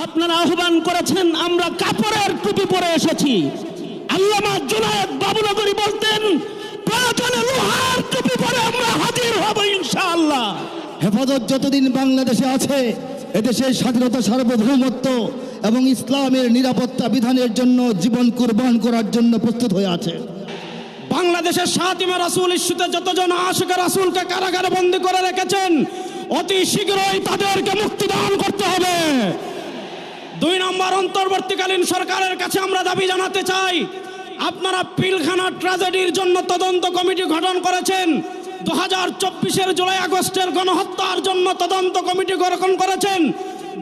আপনারা আহ্বান করেছেন, আমরা কাপড়ের টুপি পরে এসেছি। আল্লামা জুনায়েদ বাবুনগরী বলতেন, প্রয়োজনে লোহার টুপি পরে আমরা হাজির হব ইনশাআল্লাহ। হেফাজত যতদিন বাংলাদেশে আছে, এদেশের স্বাধীনতা, সার্বভৌমত্ব এবং ইসলামের নিরাপত্তা বিধানের জন্য জীবন কুরবান করার জন্য প্রস্তুত হয়ে আছে। বাংলাদেশের সাতিমা রাসূল ইস্যুতে যতজন আশিক রাসূলকে কারাগারে বন্দী করে রেখেছেন, অতি শীঘ্রই তাদেরকে মুক্তিদান করতে হবে। 2 নম্বর, অন্তর্বর্তীকালীন সরকারের কাছে আমরা দাবি জানাতে চাই, আপনারা পিলখানা ট্র্যাজেডির জন্য তদন্ত কমিটি গঠন করেছেন, 2024-এর জুলাই আগস্টের গণহত্যার জন্য তদন্ত কমিটি গঠন করেছেন,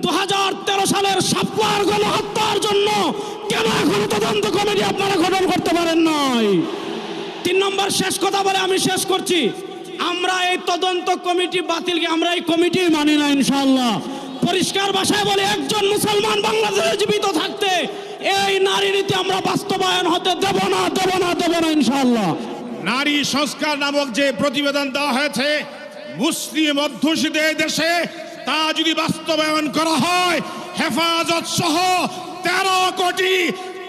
2013 সালের শাপলার গণহত্যার জন্য কেন এখন তদন্ত কমিটি আপনারা গঠন করতে পারেন নাই? 3 নম্বর, শেষ কথা বলে আমি শেষ করছি, আমরা এই তদন্ত কমিটি বাতিলকে আমরা এই কমিটি মানি না ইনশাআল্লাহ। পরিষ্কার ভাষায় বলে, একজন মুসলমান বাংলাদেশে জীবিত থাকতে এই নারী নীতি আমরা বাস্তবায়ন হতে দেব না, দেব না, দেব না ইনশাআল্লাহ। নারী সংস্কার নামক যে প্রতিবেদন দেওয়া হয়েছে মুসলিম অধ্যুষিত দেশে, তা যদি বাস্তবায়ন করা হয়, হেফাজত সহ 13 কোটি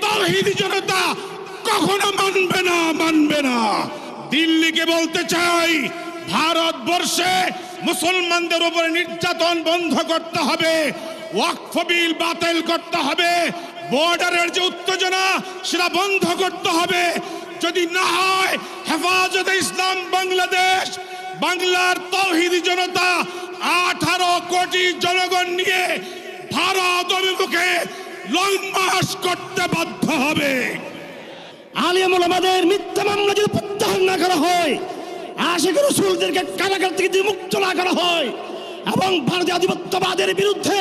তাওহীদি জনতা কখনো মানবে না, মানবে না। দিল্লিকে বলতে চাই, ভারতবর্ষে মুসলমানদের উপরে নির্যাতন বন্ধ করতে হবে, ওয়াকফ বিল বাতিল করতে হবে, বর্ডারের যে উত্তেজনা সেটা বন্ধ করতে হবে। যদি না হয়, হেফাজতে ইসলাম বাংলাদেশ বাংলার তাওহীদি জনতা 18 কোটি জনগণ নিয়ে ভারত অভিমুখে লং মার্চ করতে বাধ্য হবে। আলেম ওলামাদের মিথ্যা মামলা যদি প্রত্যাহার না করা হয়, আশিক রাসূলদেরকে কারাগার থেকে যদি মুক্ত না করা হয়, এবং ভারতীয় আধিপত্যবাদের বিরুদ্ধে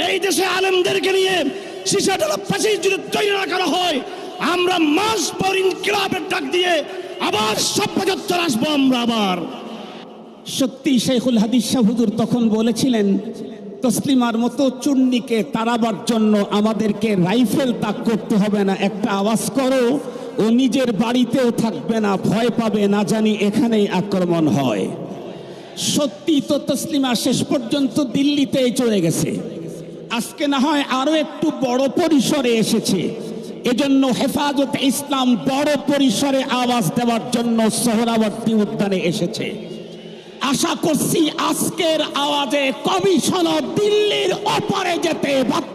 এই দেশে আলেমদেরকে নিয়ে শিশাডালা ফাঁসি যদি তৈরি না করা হয়, আমরা মাস পর ইনকিলাবের ডাক দিয়ে আবার সভ্যযত্তর আসবো আমরা আবার। সত্যি শেখুল হাদিস শাহ হুজুর তখন বলেছিলেন, তসলিমার মতো চুন্নিকে তাড়াবার জন্য আমাদেরকে রাইফেল তাক করতে হবে না, একটা আওয়াজ করো, ও নিজের বাড়িতেও থাকবে না, ভয় পাবে, না জানি এখানেই আক্রমণ হয়। সত্যি তো তসলিমা শেষ পর্যন্ত দিল্লিতেই চলে গেছে, আজকে না হয় আরো একটু বড় পরিসরে এসেছে। এজন্য হেফাজতে ইসলাম বড় পরিসরে আওয়াজ দেওয়ার জন্য সোহরাওয়ার্দী উদ্যানে এসেছে। আশা করছি আজকের আওয়াজে কমিশন দিল্লির অপরে যেতে বাধ্য